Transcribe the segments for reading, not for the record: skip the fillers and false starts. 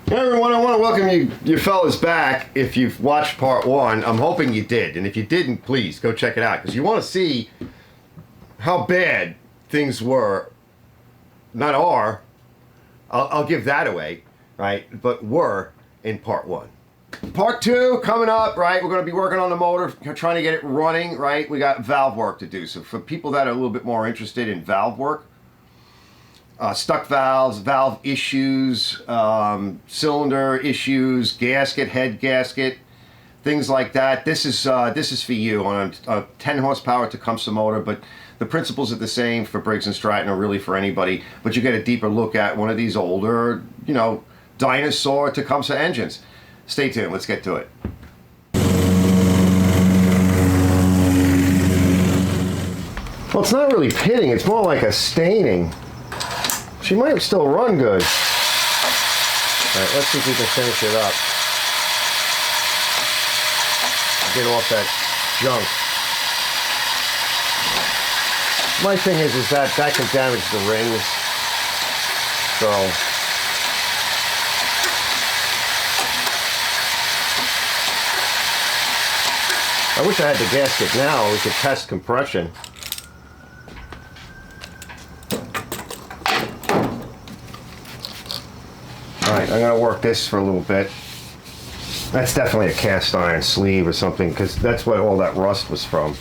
Hey everyone, I want to welcome you fellas back. If you've watched part one, I'm hoping you did. And if you didn't, please go check it out. Because you want to see how bad things were. Not are. I'll give that away, right? But were in part one. Part two coming up, right? We're going to be working on the motor, trying to get it running, right? We got valve work to do. So for people that are a little bit more interested in valve work, stuck valves, valve issues, cylinder issues, gasket, head gasket, things like that. This is for you on a 10 horsepower Tecumseh motor, but the principles are the same for Briggs & Stratton or really for anybody, but you get a deeper look at one of these older, you know, dinosaur Tecumseh engines. Stay tuned, let's get to it. Well, it's not really pitting, it's more like a staining. She might still run good. Alright, let's see if we can finish it up. Get off that junk. My thing is that can damage the rings. So I wish I had the gasket now. We could test compression. Alright, I'm going to work this for a little bit. That's definitely a cast iron sleeve or something, because that's what all that rust was from.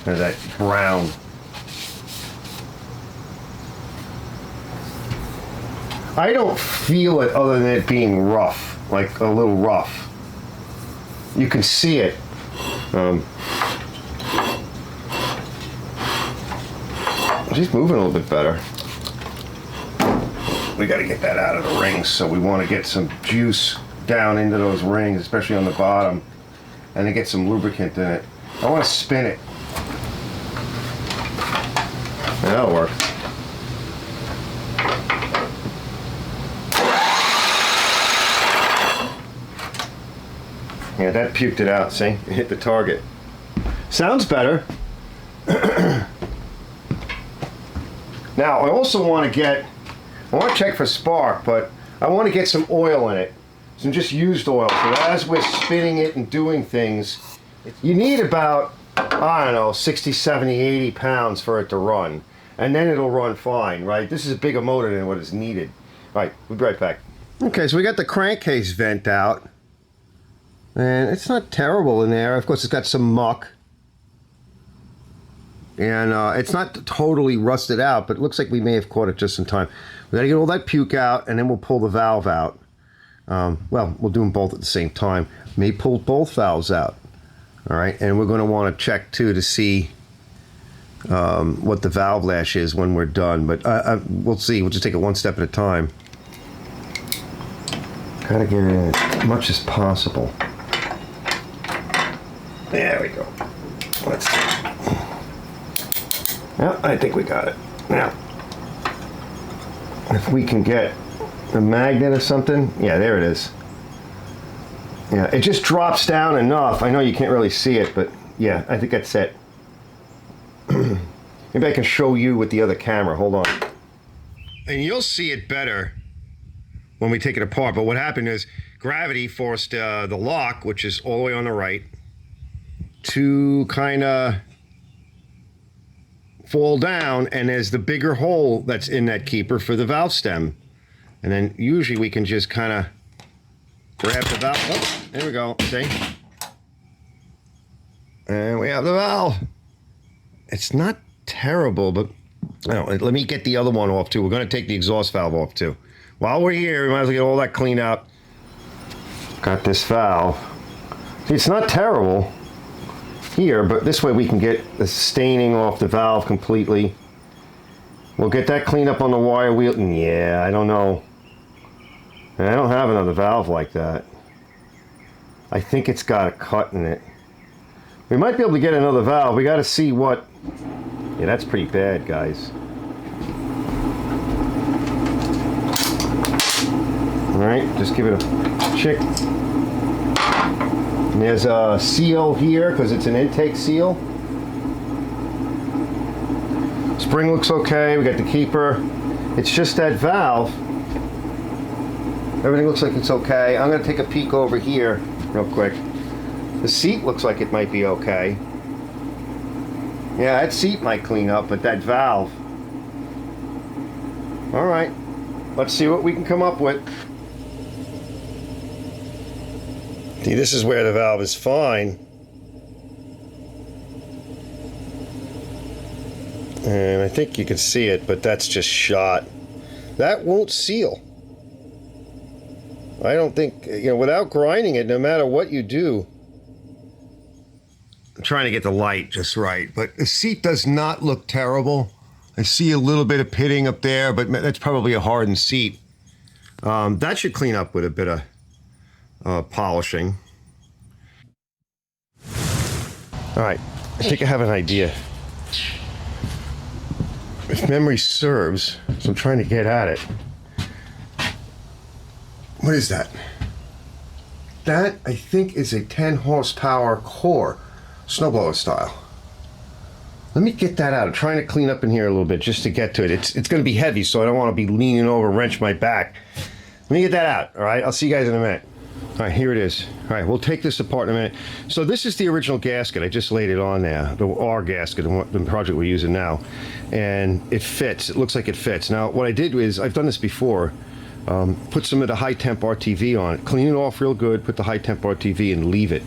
Or that brown. I don't feel it other than it being rough, like a little rough. You can see it. She's moving a little bit better. We got to get that out of the rings, so we want to get some juice down into those rings, especially on the bottom, and to get some lubricant in it. I want to spin it. That'll work. Yeah, that puked it out, see? It hit the target. Sounds better. Now, I also want to check for spark, but I want to get some oil in it. Some just used oil. So as we're spinning it and doing things, you need about, I don't know, 60, 70, 80 pounds for it to run. And then it'll run fine, right? This is a bigger motor than what is needed. All right, we'll be right back. Okay, so we got the crankcase vent out. And it's not terrible in there. Of course, it's got some muck. And it's not totally rusted out, but it looks like we may have caught it just in time. We got to get all that puke out, and then we'll pull the valve out. Well, we'll do them both at the same time. May pull both valves out. All right, and we're going to want to check, too, to see what the valve lash is when we're done. But we'll see. We'll just take it one step at a time. Got to get in as much as possible. There we go. Let's see. Yeah, I think we got it. Now, if we can get a magnet or something. Yeah, there it is. Yeah, it just drops down enough. I know you can't really see it, but yeah, I think that's it. Maybe I can show you with the other camera. Hold on. And you'll see it better when we take it apart. But what happened is gravity forced the lock, which is all the way on the right, to kind of fall down, and there's the bigger hole that's in that keeper for the valve stem. And then usually we can just kind of grab the valve. Oh, there we go. See? And we have the valve. It's not terrible, but let me get the other one off too. We're going to take the exhaust valve off too. While we're here, we might as well get all that cleaned out. Got this valve. See, it's not terrible here, but this way we can get the staining off the valve completely. We'll get that cleaned up on the wire wheel. Yeah, I don't know. And I don't have another valve like that. I think it's got a cut in it. We might be able to get another valve. We got to see what. Yeah, that's pretty bad, guys. All right, just give it a check. And there's a seal here because it's an intake seal. Spring looks okay. We got the keeper. It's just that valve. Everything looks like it's okay. I'm gonna take a peek over here real quick. The seat looks like it might be okay. Yeah, that seat might clean up, but that valve. All right, let's see what we can come up with. See, this is where the valve is fine. And I think you can see it, but that's just shot. That won't seal. I don't think, without grinding it, no matter what you do. I'm trying to get the light just right, but the seat does not look terrible. I see a little bit of pitting up there, but that's probably a hardened seat. That should clean up with a bit of polishing. All right, I think I have an idea. If memory serves, so I'm trying to get at it. What is that? That, I think, is a 10 horsepower core, snowblower style. Let me get that out. I'm trying to clean up in here a little bit just to get to it. It's going to be heavy, so I don't want to be leaning over, wrench my back. Let me get that out, all right? I'll see you guys in a minute. All right, here it is. All right, we'll take this apart in a minute. So this is the original gasket. I just laid it on there, the R gasket, the project we're using now. And it fits. It looks like it fits. Now, what I did was, I've done this before, put some of the high temp RTV on it, clean it off real good, put the high temp RTV and leave it.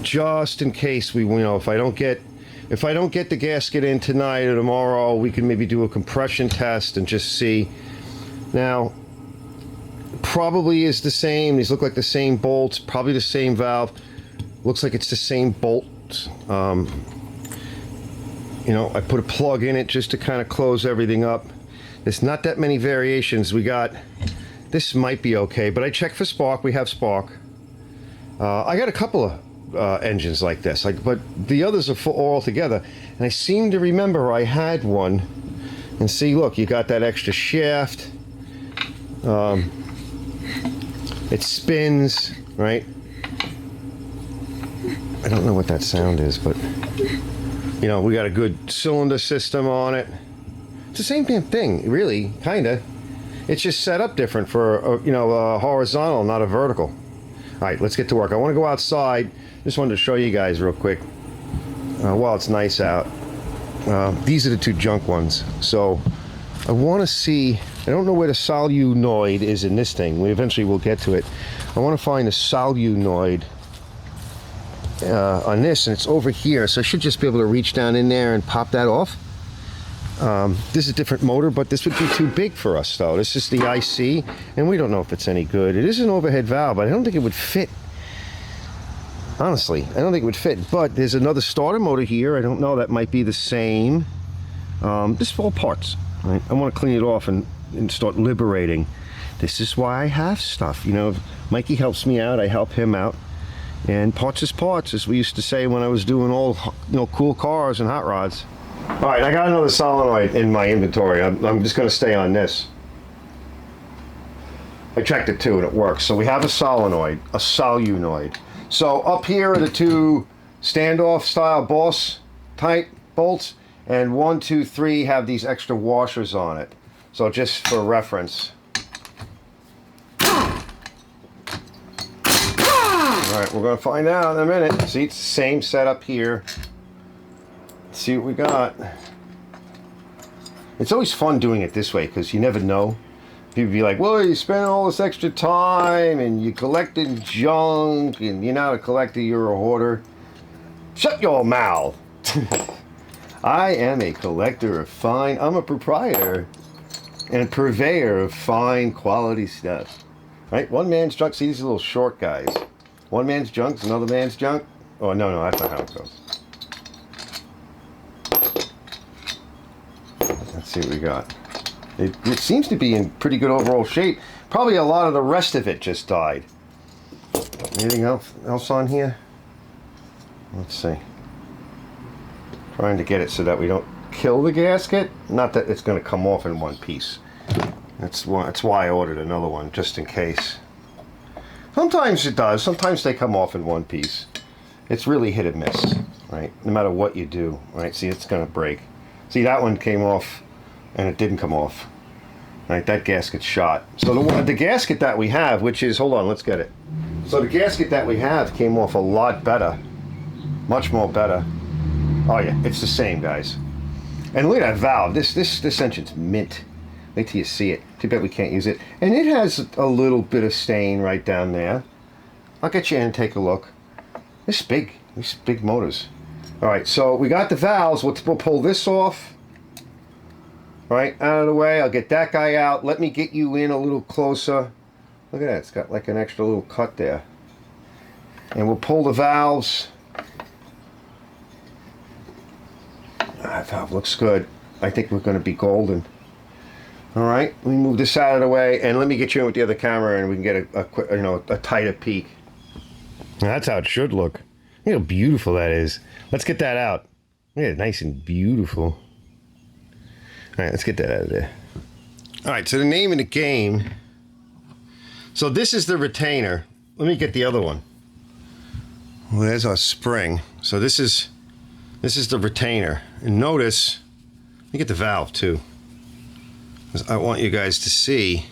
Just in case if I don't get the gasket in tonight or tomorrow, we can maybe do a compression test and just see. Now, probably is the same. These look like the same bolts, probably the same valve. Looks like it's the same bolt. I put a plug in it just to kind of close everything up. There's not that many variations. This might be okay, but I checked for spark. We have spark. I got a couple of engines like this, but the others are all together. And I seem to remember I had one. And see, look, you got that extra shaft. It spins, right? I don't know what that sound is, but we got a good cylinder system on it. It's the same damn thing, really, kinda. It's just set up different for a horizontal, not a vertical. All right, let's get to work. I want to go outside. Just wanted to show you guys real quick while it's nice out. These are the two junk ones. So I want to see. I don't know where the solenoid is in this thing. We eventually will get to it. I want to find the solenoid on this, and it's over here. So I should just be able to reach down in there and pop that off. This is a different motor, but this would be too big for us, though. This is the IC, and we don't know if it's any good. It is an overhead valve, but I don't think it would fit. Honestly, I don't think it would fit. But there's another starter motor here. I don't know. That might be the same. This is all parts. Right? I want to clean it off and start liberating. This is why I have stuff. Mikey helps me out. I help him out. And parts is parts, as we used to say when I was doing all cool cars and hot rods. All right, I got another solenoid in my inventory. I'm just going to stay on this. I checked it too, and it works. So we have a solenoid. So up here are the two standoff style boss type bolts, and 1, 2, 3 have these extra washers on it. So just for reference. All right, we're going to find out in a minute. See, it's the same setup here. Let's see what we got. It's always fun doing it this way because you never know. People be like, well, you spent all this extra time and you collected junk and you're not a collector, you're a hoarder. Shut your mouth. I am a collector of I'm a proprietor and purveyor of fine quality stuff. Right? One man's junk. See, these are little short guys. One man's junk is another man's junk. Oh, no, that's not how it goes. Let's see what we got. It seems to be in pretty good overall shape. Probably a lot of the rest of it just died. Anything else on here? Let's see. Trying to get it so that we don't kill the gasket. Not that it's going to come off in one piece. That's why I ordered another one, just in case. Sometimes it does. Sometimes they come off in one piece. It's really hit and miss, right? No matter what you do, right? See, it's going to break. See, that one came off and it didn't come off. All right, that gasket's shot. So the gasket that we have, which is, hold on, let's get it. So the gasket that we have came off a lot better. Much more better. Oh yeah, it's the same, guys. And look at that valve. This engine's mint. Wait till you see it. Too bad we can't use it. And it has a little bit of stain right down there. I'll get you in and take a look. This big. These big motors. All right, so we got the valves. We'll pull this off. All right, out of the way. I'll get that guy out. Let me get you in a little closer. Look at that. It's got like an extra little cut there. And we'll pull the valves. That valve looks good. I think we're going to be golden. All right, let me move this out of the way, and let me get you in with the other camera, and we can get a quick, a tighter peek. That's how it should look. Look how beautiful that is. Let's get that out. Look at it, nice and beautiful. All right, let's get that out of there. All right, so the name of the game. So this is the retainer. Let me get the other one. Well, there's our spring. So this is the retainer. And notice, let me get the valve too. I want you guys to see,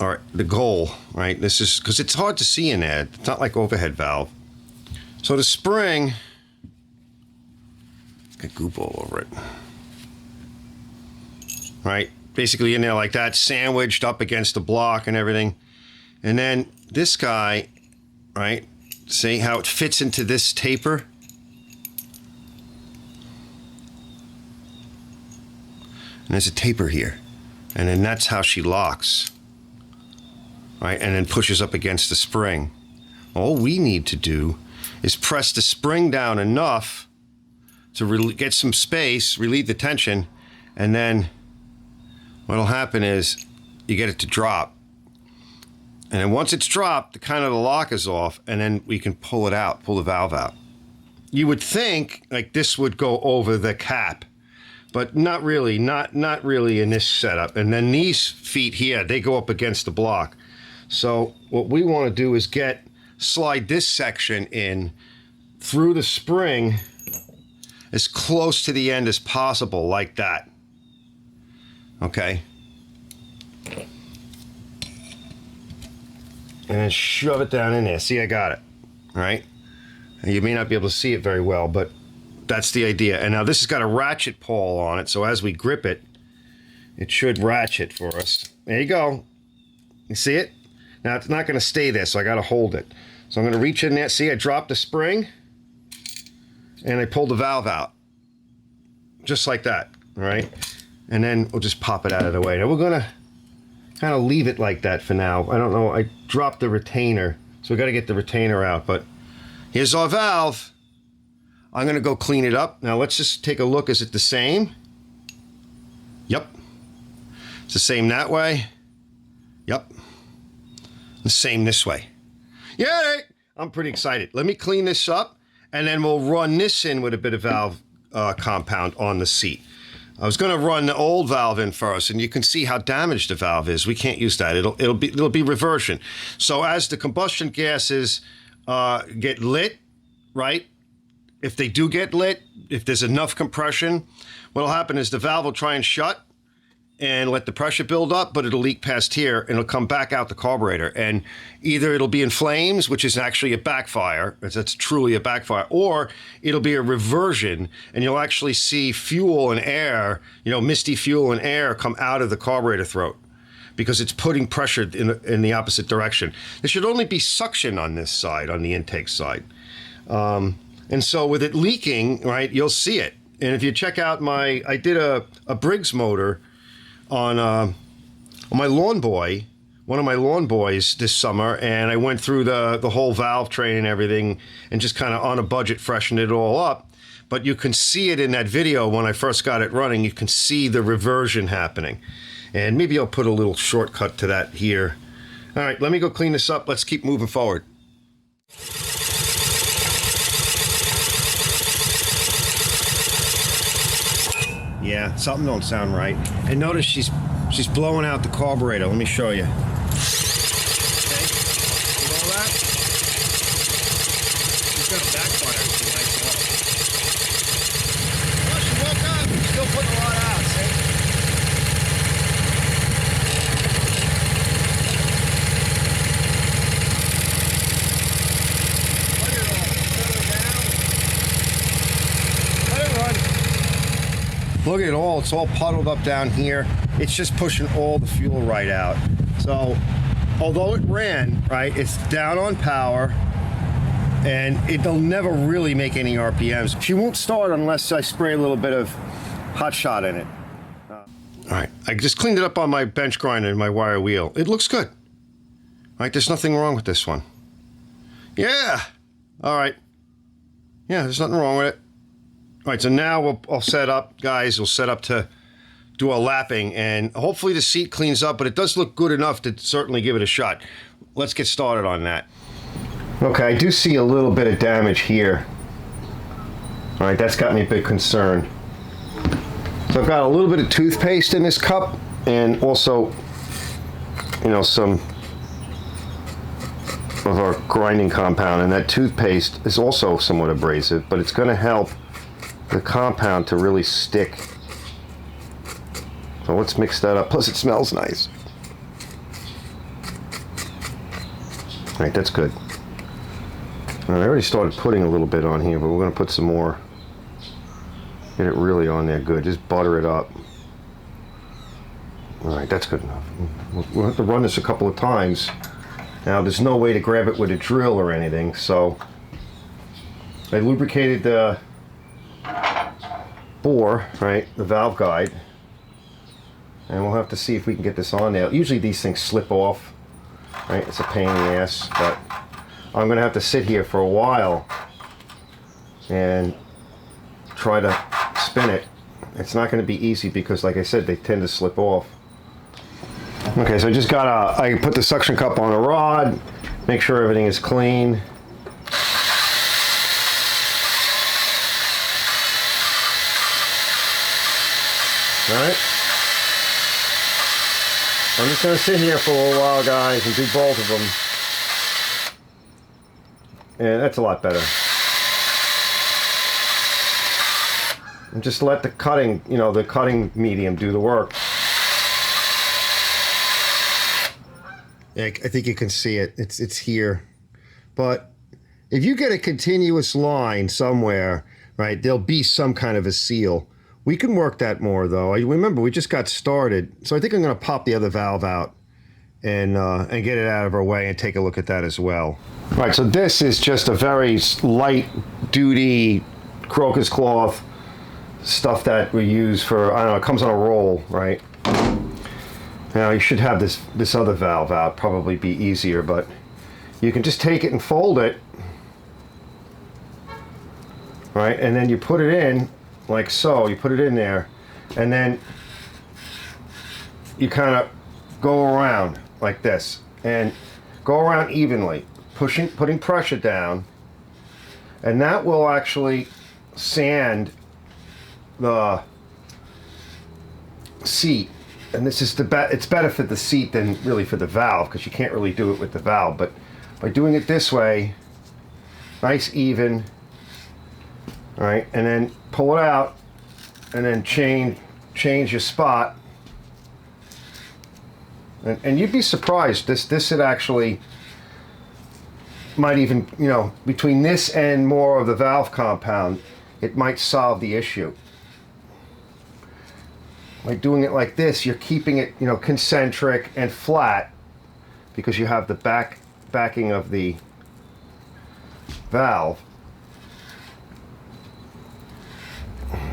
all right, the goal, right? This is, because it's hard to see in there. It's not like overhead valve. So the spring, got goop all over it. Right, basically in there like that, sandwiched up against the block and everything. And then this guy, right, see how it fits into this taper? And there's a taper here. And then that's how she locks, right? And then pushes up against the spring. All we need to do is press the spring down enough to get some space, relieve the tension, and then what'll happen is you get it to drop. And then once it's dropped, the lock is off, and then we can pull it out, pull the valve out. You would think like this would go over the cap, but not really, not really in this setup. And then these feet here, they go up against the block. So what we want to do is slide this section in through the spring as close to the end as possible, like that. Okay. And then shove it down in there. See, I got it. All right. And you may not be able to see it very well, but that's the idea. And now this has got a ratchet pawl on it, so as we grip it, it should ratchet for us. There you go. You see it? Now it's not going to stay there, so I got to hold it. So I'm going to reach in there. See, I dropped the spring, and I pulled the valve out. Just like that, all right? And then we'll just pop it out of the way. Now we're going to kind of leave it like that for now. I don't know. I dropped the retainer, so we got to get the retainer out. But here's our valve. I'm going to go clean it up. Now let's just take a look. Is it the same? Yep. It's the same that way. Yep. The same this way. Yeah, I'm pretty excited. Let me clean this up, and then we'll run this in with a bit of valve compound on the seat. I was going to run the old valve in first, and you can see how damaged the valve is. We can't use that. It'll be reversion. So as the combustion gases get lit, right? If they do get lit, if there's enough compression, what'll happen is the valve will try and shut and let the pressure build up, but it'll leak past here and it'll come back out the carburetor. And either it'll be in flames, which is actually a backfire, that's truly a backfire, or it'll be a reversion and you'll actually see fuel and air, misty fuel and air come out of the carburetor throat because it's putting pressure in the opposite direction. There should only be suction on this side, on the intake side. And so with it leaking, right, you'll see it. And if you check out I did a Briggs motor on my lawn boy, one of my lawn boys this summer, and I went through the whole valve train and everything and just kind of on a budget freshened it all up. But you can see it in that video when I first got it running. You can see the reversion happening. And maybe I'll put a little shortcut to that here. All right, let me go clean this up. Let's keep moving forward. Yeah, something don't sound right. And notice she's blowing out the carburetor. Let me show you. Okay, see all that? She's got a backfire. Well, she woke up. She's still putting a lot out, see? look at it all. It's all puddled up down here. It's just pushing all the fuel right out. So, although it ran, right, it's down on power, and it'll never really make any RPMs. She won't start unless I spray a little bit of hot shot in it. All right, I just cleaned it up on my bench grinder and my wire wheel. It looks good. All right, there's nothing wrong with this one. Yeah. All right. Yeah, there's nothing wrong with it. All right, so now I'll set up, guys. We'll set up to do a lapping, and hopefully the seat cleans up, but it does look good enough to certainly give it a shot. Let's get started on that. Okay, I do see a little bit of damage here. All right, that's got me a bit concerned. So I've got a little bit of toothpaste in this cup, and also, you know, some of our grinding compound, and that toothpaste is also somewhat abrasive, but it's going to help the compound to really stick. So let's mix that up. Plus it smells nice. All right, that's good. I already started putting a little bit on here, but we're going to put some more. Get it really on there good. Just butter it up. All right, that's good enough. We'll have to run this a couple of times. Now, there's no way to grab it with a drill or anything, so I lubricated the bore, right, the valve guide, and we'll have to see if we can get this on there. Usually these things slip off, right? It's a pain in the ass, but I'm going to have to sit here for a while and try to spin it. It's not going to be easy because, like I said, they tend to slip off. Okay, so I put the suction cup on a rod, make sure everything is clean. All right. I'm just going to sit here for a little while, guys, and do both of them. And that's a lot better. And just let the cutting, you know, the cutting medium do the work. Yeah, I think you can see it. It's here. But if you get a continuous line somewhere, right, there'll be some kind of a seal. We can work that more, though. Remember, we just got started. So I think I'm going to pop the other valve out and get it out of our way and take a look at that as well. All right, so this is just a very light-duty crocus cloth stuff that we use for, I don't know, it comes on a roll, right? Now, you should have this other valve out, probably be easier, but you can just take it and fold it, right? And then you put it in, like so, you put it in there, and then you kind of go around like this, and go around evenly, putting pressure down, and that will actually sand the seat. And this is it's better for the seat than really for the valve, because you can't really do it with the valve, but by doing it this way, nice even, all right, and then pull it out, and then change your spot, and you'd be surprised. This would actually might even, you know, between this and more of the valve compound, it might solve the issue. By doing it like this, you're keeping it, you know, concentric and flat, because you have the backing of the valve.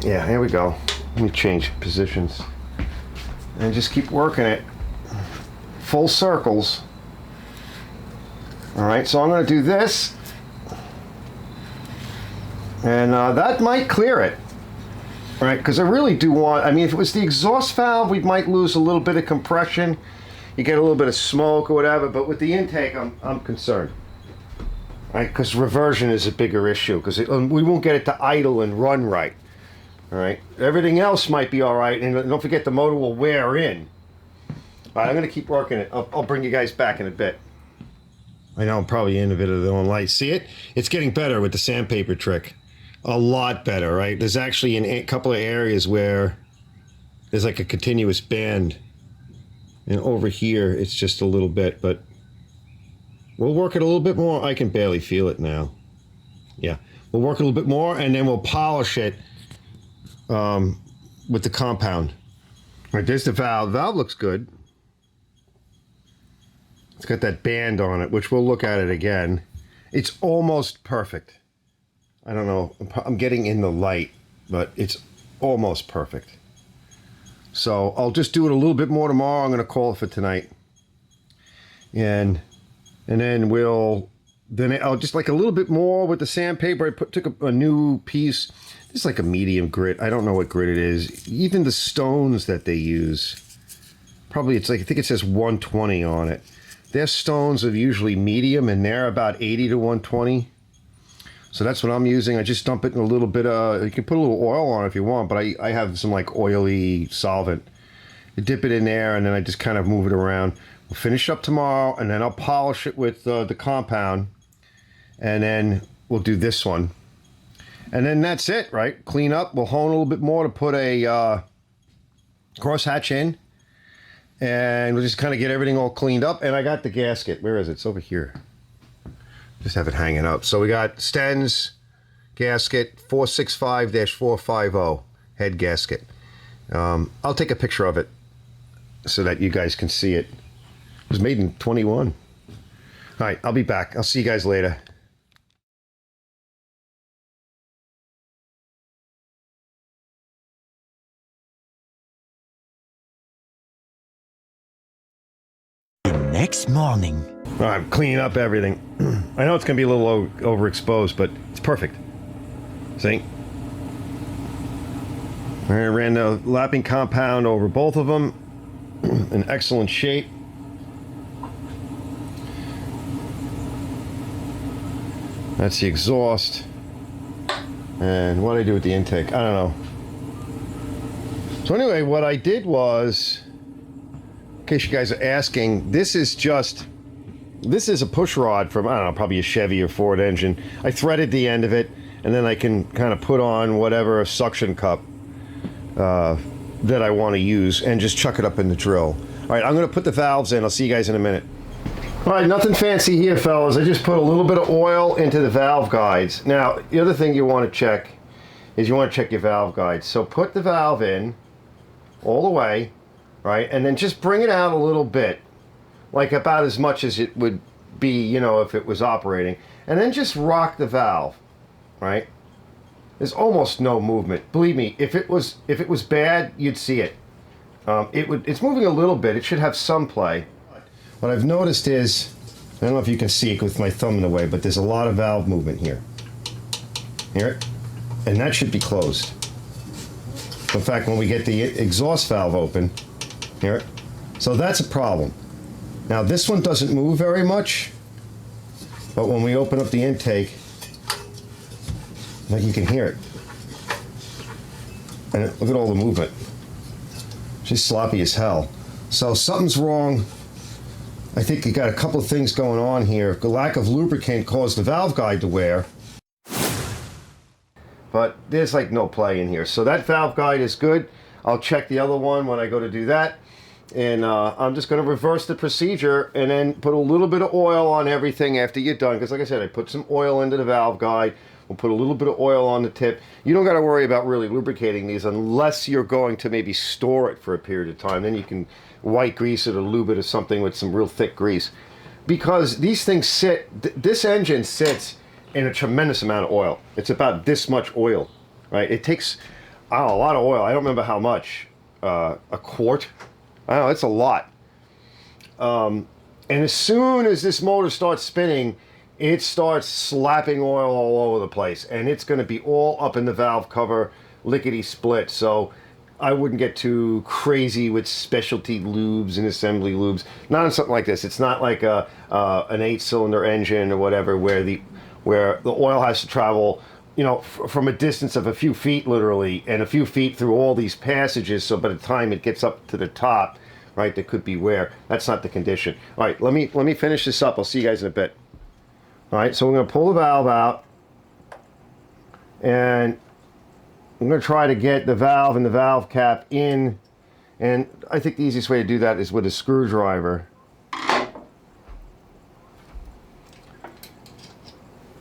Yeah, here we go. Let me change positions and just keep working it full circles. All right, so I'm going to do this, and that might clear it. Right, because I really do want, I mean, if it was the exhaust valve, we might lose a little bit of compression. You get a little bit of smoke or whatever, but with the intake, I'm concerned. Right, because reversion is a bigger issue, because we won't get it to idle and run right. All right, everything else might be all right, and don't forget the motor will wear in. All right, I'm going to keep working it. I'll bring you guys back in a bit. I know I'm probably in a bit of the own light. See it? It's getting better with the sandpaper trick. A lot better, right? There's actually a couple of areas where there's like a continuous band, and over here it's just a little bit, but we'll work it a little bit more. I can barely feel it now. Yeah, we'll work a little bit more, and then we'll polish it with the compound. All right, there's the valve. The valve looks good. It's got that band on it, which we'll look at it again. It's almost perfect. I don't know. I'm getting in the light, but it's almost perfect. So I'll just do it a little bit more tomorrow. I'm going to call it for tonight. And then I'll just like a little bit more with the sandpaper. I took a new piece. It's like a medium grit. I don't know what grit it is. Even the stones that they use, probably it's like, I think it says 120 on it. Their stones are usually medium, and they're about 80 to 120. So that's what I'm using. I just dump it in a little bit of, you can put a little oil on it if you want, but I have some like oily solvent. You dip it in there, and then I just kind of move it around. We'll finish up tomorrow, and then I'll polish it with the compound, and then we'll do this one. And then that's it, right? Clean up. We'll hone a little bit more to put a crosshatch in. And we'll just kind of get everything all cleaned up. And I got the gasket. Where is it? It's over here. Just have it hanging up. So we got Sten's gasket 465-450 head gasket. I'll take a picture of it so that you guys can see it. It was made in 21. All right, I'll be back. I'll see you guys later. Next morning. All right, I'm cleaning up everything. I know it's going to be a little overexposed, but it's perfect. See? I ran the lapping compound over both of them in excellent shape. That's the exhaust. And what did I do with the intake? I don't know. So anyway, what I did was, in case you guys are asking, this is a push rod from, I don't know, probably a Chevy or Ford engine. I threaded the end of it, and then I can kind of put on whatever suction cup that I want to use and just chuck it up in the drill. All right, I'm going to put the valves in. I'll see you guys in a minute. All right, nothing fancy here, fellas. I just put a little bit of oil into the valve guides. Now, the other thing you want to check is you want to check your valve guides. So put the valve in all the way, right? And then just bring it out a little bit, like about as much as it would be, you know, if it was operating. And then just rock the valve, right? There's almost no movement. Believe me, if it was bad, you'd see it. It's moving a little bit. It should have some play. What I've noticed is, I don't know if you can see it with my thumb in the way, but there's a lot of valve movement here. Hear it? And that should be closed. In fact, when we get the exhaust valve open, hear it? So that's a problem. Now this one doesn't move very much, but when we open up the intake, like you can hear it. And look at all the movement. She's sloppy as hell. So something's wrong. I think you got a couple of things going on here. The lack of lubricant caused the valve guide to wear. But there's like no play in here. So that valve guide is good. I'll check the other one when I go to do that. And I'm just going to reverse the procedure and then put a little bit of oil on everything after you're done. Because like I said, I put some oil into the valve guide. We'll put a little bit of oil on the tip. You don't got to worry about really lubricating these unless you're going to maybe store it for a period of time. Then you can white grease it or lube it or something with some real thick grease. Because these things this engine sits in a tremendous amount of oil. It's about this much oil, right? It takes, I don't know, a lot of oil. I don't remember how much. A quart? I don't know, it's a lot. And as soon as this motor starts spinning, it starts slapping oil all over the place, and it's going to be all up in the valve cover, lickety split. So I wouldn't get too crazy with specialty lubes and assembly lubes. Not on something like this. It's not like an 8-cylinder engine or whatever where the oil has to travel, you know, from a distance of a few feet literally, and a few feet through all these passages. So by the time it gets up to the top, right, there could be wear. That's not the condition. All right, let me finish this up. I'll see you guys in a bit. All right, so we're going to pull the valve out, and I'm going to try to get the valve and the valve cap in, and I think the easiest way to do that is with a screwdriver.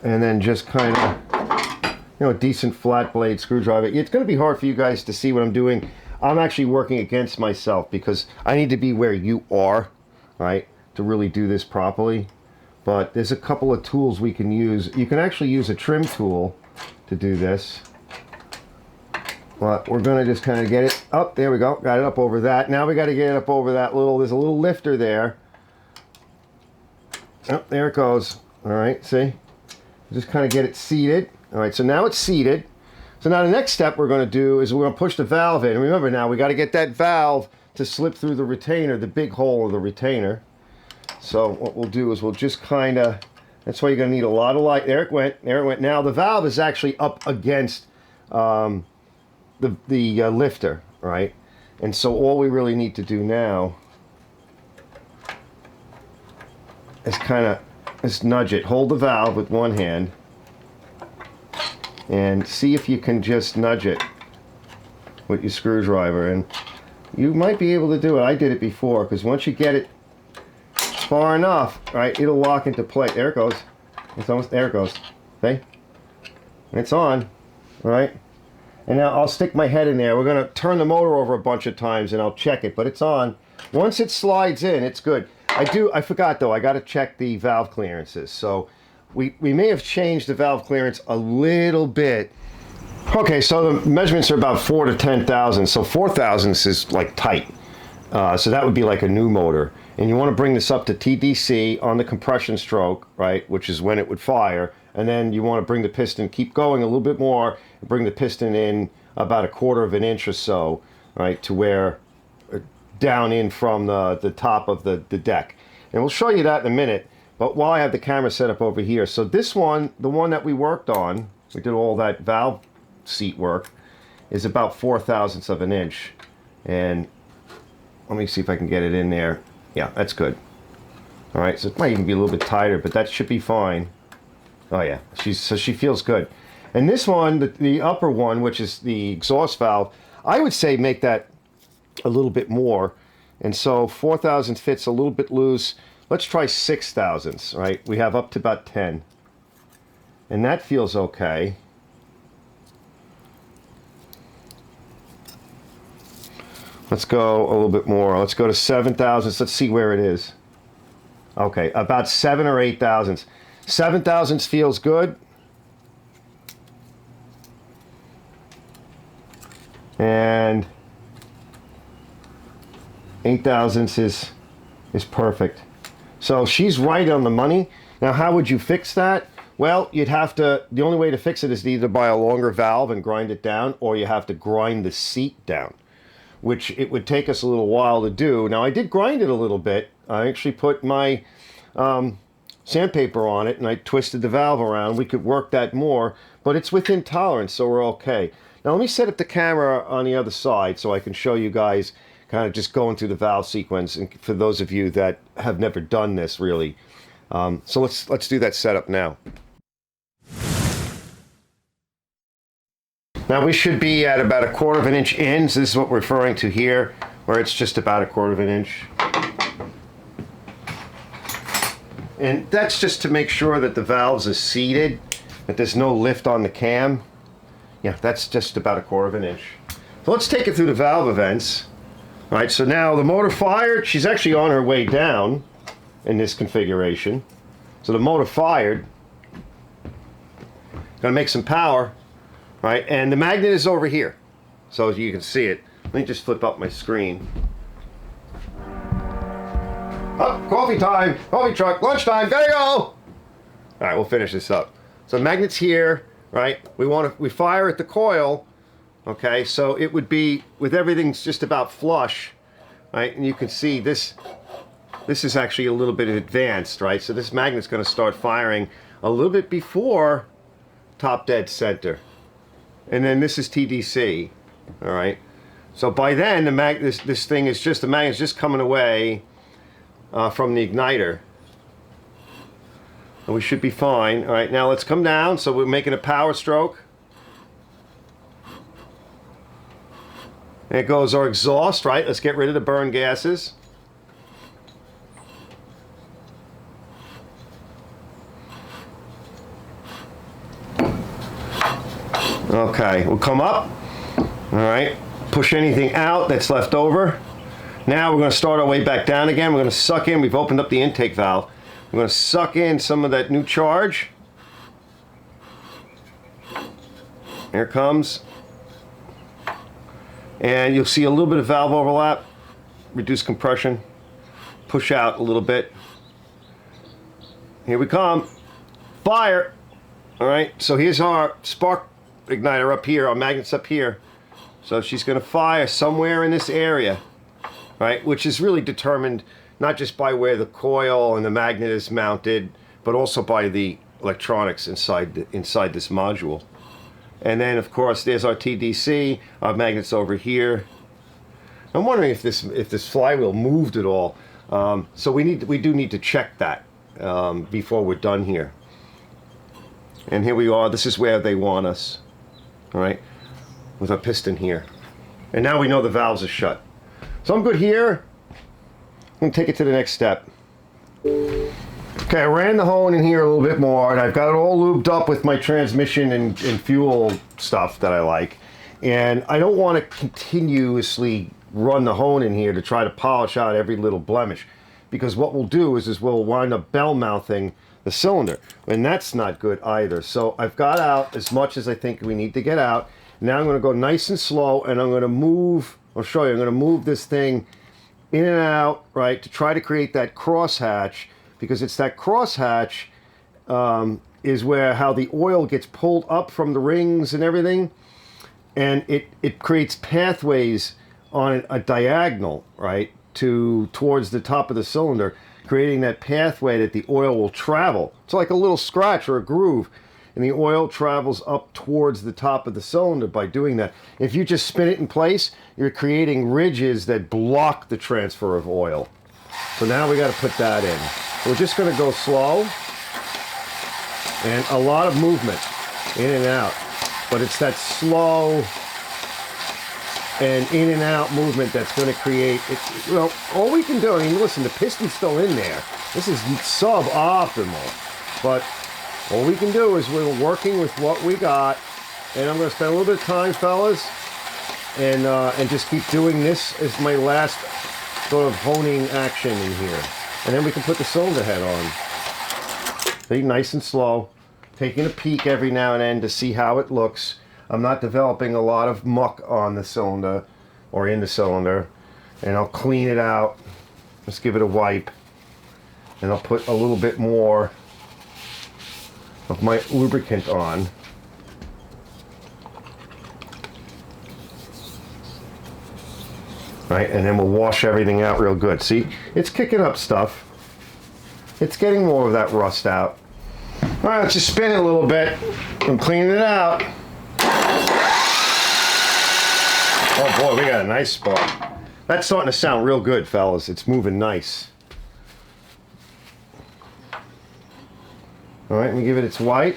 And then just kind of a decent flat blade screwdriver. It's going to be hard for you guys to see what I'm doing. I'm actually working against myself because I need to be where you are, right, to really do this properly. But there's a couple of tools we can use. You can actually use a trim tool to do this. But we're going to just kind of get it up. There we go. Got it up over that. Now we got to get it up over that there's a little lifter there. Oh, there it goes. All right, see? Just kind of get it seated. All right, so now it's seated. So now the next step we're going to do is we're going to push the valve in. And remember now, we got to get that valve to slip through the retainer, the big hole of the retainer. So what we'll do is we'll just kind of, that's why you're going to need a lot of light. There it went. There it went. Now the valve is actually up against the lifter, right? And so all we really need to do now is kind of just nudge it. Hold the valve with one hand and see if you can just nudge it with your screwdriver. And you might be able to do it. I did it before, because once you get it far enough, right, it'll lock into place. There it goes. It's almost, there it goes. See? It's on, all right? And now I'll stick my head in there. We're going to turn the motor over a bunch of times and I'll check it, but it's on. Once it slides in, it's good. I forgot though, I got to check the valve clearances. So we may have changed the valve clearance a little bit. Okay, so the measurements are about 4 to 10 thousandths. So 4 thousandths is like tight. So that would be like a new motor. And you want to bring this up to TDC on the compression stroke, right, which is when it would fire. And then you want to bring the piston, keep going a little bit more, and bring the piston in about 1/4 of an inch or so, right, to where, down in from the top of the deck. And we'll show you that in a minute. But while I have the camera set up over here, so this one, the one that we worked on, we did all that valve seat work, is about 4 thousandths of an inch. And let me see if I can get it in there. Yeah, that's good. All right, so it might even be a little bit tighter, but that should be fine. Oh yeah, so she feels good. And this one, the upper one, which is the exhaust valve, I would say make that a little bit more. And so 4 thousandths fits a little bit loose. Let's try 6 thousandths, right? We have up to about 10. And that feels okay. Let's go a little bit more. Let's go to 7 thousandths. Let's see where it is. Okay, about 7 or 8 thousandths. 7 thousandths feels good. And 8 thousandths is perfect. So she's right on the money. Now, how would you fix that? Well, you'd have to, the only way to fix it is to either buy a longer valve and grind it down, or you have to grind the seat down, which it would take us a little while to do. Now, I did grind it a little bit. I actually put my sandpaper on it and I twisted the valve around. We could work that more, but it's within tolerance, so we're okay. Now, let me set up the camera on the other side so I can show you guys kind of just going through the valve sequence, and for those of you that have never done this really. So let's do that setup now. Now we should be at about 1/4 of an inch in, so this is what we're referring to here, where it's just about 1/4 of an inch. And that's just to make sure that the valves are seated, that there's no lift on the cam. Yeah, that's just about 1/4 of an inch. So let's take it through the valve events. All right, so now the motor fired. She's actually on her way down in this configuration. So the motor fired. Gonna make some power, right? And the magnet is over here, so as you can see it. Let me just flip up my screen. Oh, coffee time, coffee truck, lunchtime, gotta go! All right, we'll finish this up. So the magnet's here, right? We fire at the coil, okay? So it would be, with everything's just about flush, right? And you can see this is actually a little bit advanced, right? So this magnet's gonna start firing a little bit before top dead center. And then this is TDC, all right? So by then, this thing is just, the magnet's just coming away from the igniter. And we should be fine. All right, now let's come down. So we're making a power stroke. There goes our exhaust, right? Let's get rid of the burn gases. Okay, we'll come up. All right, push anything out that's left over. Now we're going to start our way back down again. We're going to suck in. We've opened up the intake valve. We're going to suck in some of that new charge. Here it comes. And you'll see a little bit of valve overlap. Reduce compression. Push out a little bit. Here we come. Fire. All right, so here's our spark igniter up here, our magnets up here. So she's going to fire somewhere in this area, right? Which is really determined not just by where the coil and the magnet is mounted, but also by the electronics inside this module. And then, of course, there's our TDC. Our magnet's over here. I'm wondering if this flywheel moved at all. So we do need to check that before we're done here. And here we are. This is where they want us. All right, with our piston here. And now we know the valves are shut. So I'm good here. I'm going to take it to the next step. Okay, I ran the hone in here a little bit more, and I've got it all lubed up with my transmission and fuel stuff that I like. And I don't want to continuously run the hone in here to try to polish out every little blemish, because what we'll do is we'll wind up bell mouthing the cylinder, and that's not good either. So I've got out as much as I think we need to get out. Now I'm going to go nice and slow, and I'm going to move, I'll show you, I'm going to move this thing in and out, right, to try to create that crosshatch, because it's that crosshatch is where how the oil gets pulled up from the rings and everything, and it creates pathways on a diagonal, right, towards the top of the cylinder, creating that pathway that the oil will travel. It's like a little scratch or a groove, and the oil travels up towards the top of the cylinder by doing that. If you just spin it in place, you're creating ridges that block the transfer of oil. So now we got to put that in. We're just going to go slow, and a lot of movement in and out, but it's that slow and in and out movement that's going to create it. Well, all we can do, I mean, listen, the piston's still in there. This is suboptimal, but all we can do is we're working with what we got, and I'm going to spend a little bit of time, fellas, and just keep doing this as my last sort of honing action in here, and then we can put the cylinder head on. Be nice and slow, taking a peek every now and then to see how it looks. I'm not developing a lot of muck on the cylinder or in the cylinder, and I'll clean it out. Just give it a wipe, and I'll put a little bit more of my lubricant on. Right, and then we'll wash everything out real good. See, it's kicking up stuff. It's getting more of that rust out. All right, let's just spin it a little bit and clean it out. Oh boy, we got a nice spark. That's starting to sound real good, fellas. It's moving nice. All right, let me give it its white.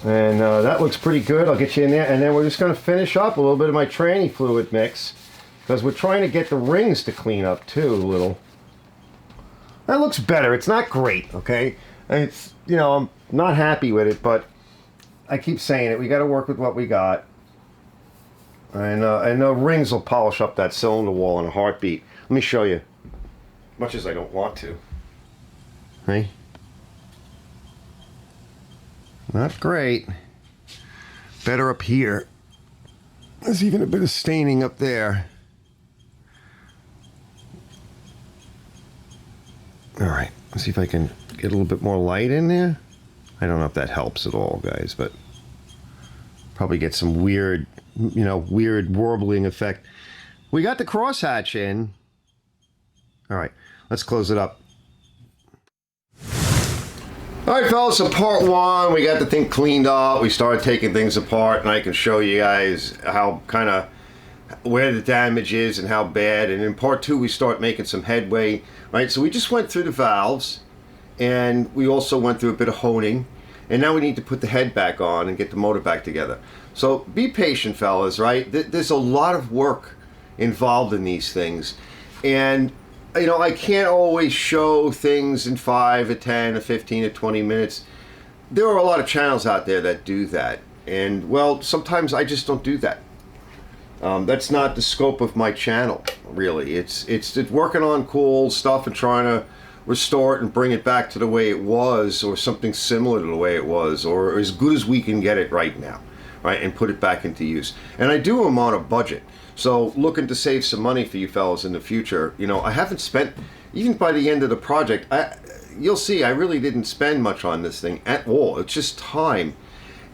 And that looks pretty good. I'll get you in there. And then we're just going to finish up a little bit of my tranny fluid mix, because we're trying to get the rings to clean up too a little. That looks better. It's not great, okay? And it's, you know, I'm not happy with it, but I keep saying it. We got to work with what we got. And the rings will polish up that cylinder wall in a heartbeat. Let me show you. Much as I don't want to. Hey? Not great. Better up here. There's even a bit of staining up there. All right, let's see if I can get a little bit more light in there. I don't know if that helps at all, guys, but probably get some weird, you know, weird warbling effect. We got the crosshatch in. All right, let's close it up. All right, fellas, so part one, we got the thing cleaned up. We started taking things apart, and I can show you guys how kind of where the damage is and how bad. And in part two, we start making some headway, right? So we just went through the valves, and we also went through a bit of honing, and now we need to put the head back on and get the motor back together. So be patient, fellas, right? There's a lot of work involved in these things, and you know, I can't always show things in 5 or 10 or 15 or 20 minutes. there are a lot of channels out there that do that. And, well, sometimes I just don't do that. That's not the scope of my channel, really. It's working on cool stuff and trying to restore it and bring it back to the way it was, or something similar to the way it was, or as good as we can get it right now, right, and put it back into use. And I do them on a budget. So looking to save some money for you fellas in the future. You know, I haven't spent, even by the end of the project, you'll see I really didn't spend much on this thing at all. It's just time.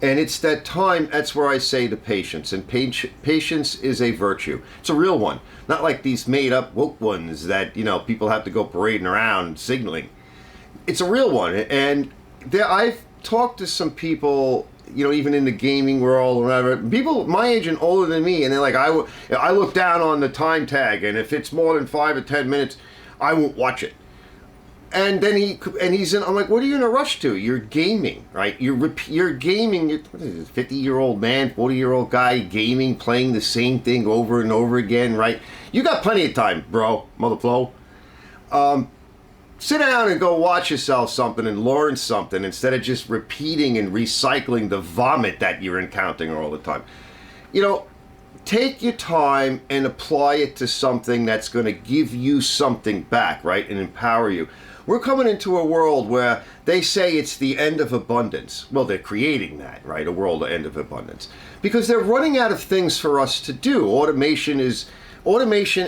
And it's that time, that's where I say the patience. And patience is a virtue. It's a real one. Not like these made-up woke ones that, you know, people have to go parading around signaling. It's a real one. And I've talked to some people, you know, even in the gaming world or whatever, people my age and older than me, and they're like, I look down on the time tag, and if it's more than 5 or 10 minutes, I won't watch it. And then he's in. I'm like, what are you in a rush to? You're gaming, right? You're gaming. What is it, 50-year-old man, 40-year-old guy gaming, playing the same thing over and over again, right? You got plenty of time, bro, motherflow. Sit down and go watch yourself something and learn something instead of just repeating and recycling the vomit that you're encountering all the time. You know, take your time and apply it to something that's going to give you something back, right, and empower you. We're coming into a world where they say it's the end of abundance. Well, they're creating that, right? A world of end of abundance. Because they're running out of things for us to do. Automation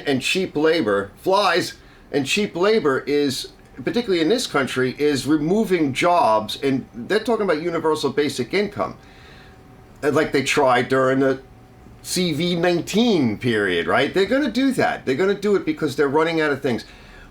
and cheap labor, flies, and cheap labor is, particularly in this country, is removing jobs. And they're talking about universal basic income. Like they tried during the CV-19 period, right? They're going to do that. They're going to do it because they're running out of things.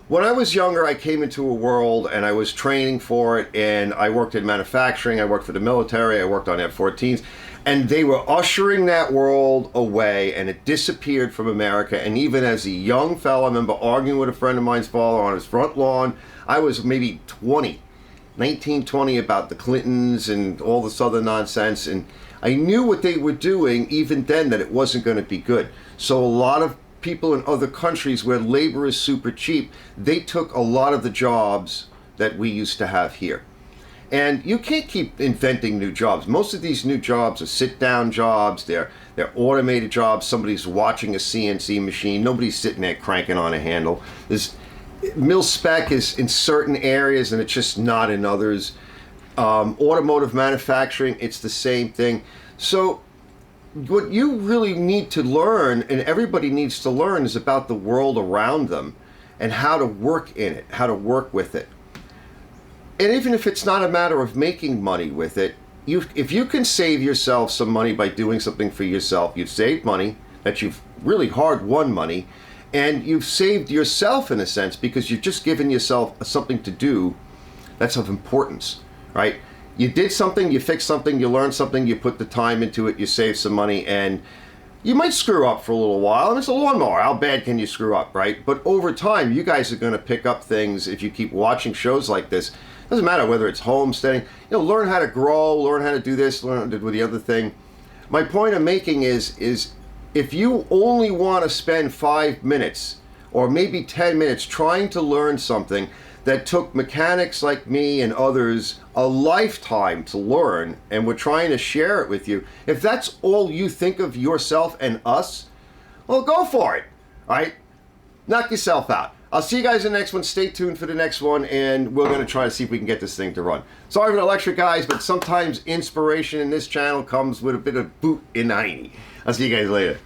When I was younger, I came into a world and I was training for it, and I worked in manufacturing, I worked for the military, I worked on F-14s, and they were ushering that world away, and it disappeared from America. And even as a young fellow, I remember arguing with a friend of mine's father on his front lawn. I was maybe 19, 20, about the Clintons and all this other nonsense, and I knew what they were doing even then, that it wasn't going to be good. So a lot of people in other countries where labor is super cheap, they took a lot of the jobs that we used to have here. And you can't keep inventing new jobs. Most of these new jobs are sit-down jobs. They're automated jobs. Somebody's watching a CNC machine. Nobody's sitting there cranking on a handle. Mil spec is in certain areas, and it's just not in others. Automotive manufacturing, it's the same thing. So what you really need to learn, and everybody needs to learn, is about the world around them and how to work in it, how to work with it. And even if it's not a matter of making money with it, if you can save yourself some money by doing something for yourself, you've saved money that you've really hard-won money, and you've saved yourself in a sense because you've just given yourself something to do that's of importance, right? You did something, you fixed something, you learned something, you put the time into it, you saved some money, and you might screw up for a little while. And it's a lawnmower. How bad can you screw up, right? But over time, you guys are going to pick up things if you keep watching shows like this. Doesn't matter whether it's homesteading. You know, learn how to grow, learn how to do this, learn how to do the other thing. My point I'm making is if you only want to spend 5 minutes or maybe 10 minutes trying to learn something that took mechanics like me and others a lifetime to learn, and we're trying to share it with you, if that's all you think of yourself and us, well, go for it, all right? Knock yourself out. I'll see you guys in the next one. Stay tuned for the next one, and we're going to try to see if we can get this thing to run. Sorry for the lecture, guys, but sometimes inspiration in this channel comes with a bit of boot in the hiney. I'll see you guys later.